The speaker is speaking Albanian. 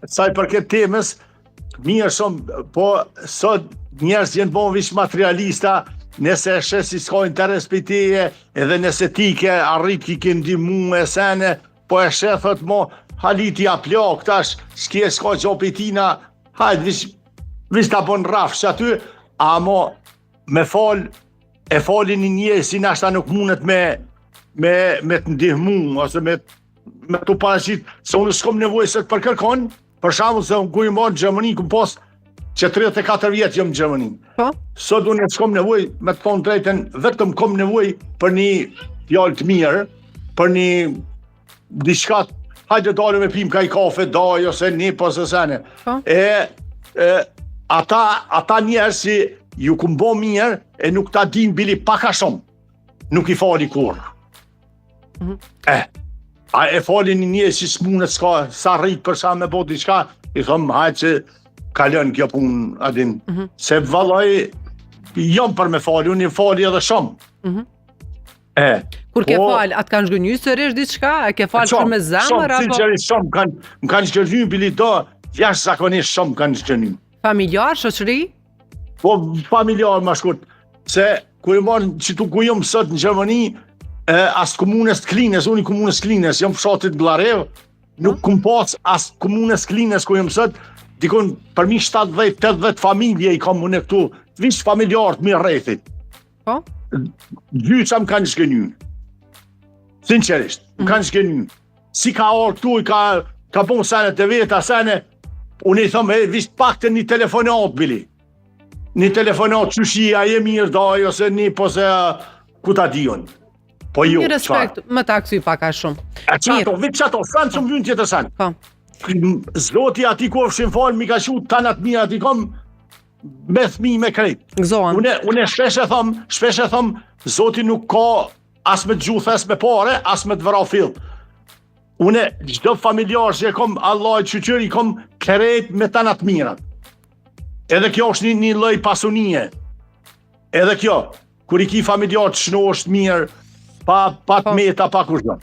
Saj për këtë temës, mirë shumë, po sot njerëz jenë bon vish materialista, nëse e si s'ka interes për teje, edhe nëse ti ke arrit ki ke ndihmu e sene, po e thot mo, haliti a plak, tash, s'ke s'ka gjo për tina, hajt, vish ta bon rafsh aty, amo me fal, e falin një njerë si nashta nuk mundet me të ndihmu, ose me të parashit, se unë s'kom nevoj se të përkërkon, për shembull se unë ku i marrë në Gjermani, ku pas që 34 vjetë jam në Gjermani. Sot unë s'kom nevoj, me të thonë drejten, vetëm kom nevoj për një fjalë të mirë, për një diçka, hajde dalë me pim kaj kafe, daj, ose një ose sene. Ata njerë si ju ku mbo mirë, e nuk ta din bili paka shumë, nuk i fali kur. A e falin një njerë si s'munet s'ka, sa rrit për sa me bot diçka, i thëmë, hajtë që kalën kjo punë, adin. Se vallaj, jam për me fali, unë i fali edhe shumë. Kur ke falë, atë kanë zhgënyu sërish diçka? A ke falë për me zemër? Shumë, më kanë zhgënyu bili do, jashtë zakonisht shumë kanë zhgënyu. Familjar, shoqëri? Po, familjar ma shkurt, se ku i marë që tu ku jam sot në Gjermani, as komunës të Klinës, unë i komunës të Klinës, jam fshatit Blarev, nuk kum pas as komunës të Klinës ku jam sot, dikon përmi 70-80 familje i kam unë këtu, vish familjarët mi rrethit. Gjyqa më kanë zhgënyu. Sinqerisht, më kanë zhgënyu. Si ka orë këtu, ka bon sene të veta, sene, unë i thëmë, vish pak të një telefonat, bili. Një telefonat qëshia, je mirë daj, ose një pose ku ta dion. Po jo, një respekt, më ta kësy paka shumë. Vitë qato, franë që më vynë tjetër sanë. Zloti ati ku ofshin falë, mi ka shu tanat mi ati kom me thmi me krejt. Une shpesh e thom, Zoti nuk ka as me gjuth, as me pare, as me të vëra fill. Une gjdo familjar që e kom, Allah i qyqyr, i kom krejt me tanat mirat. Edhe kjo është një lloj pasunie. Edhe kjo, kur i ki familjar të shno është mirë, pa të meta, pa kushdo.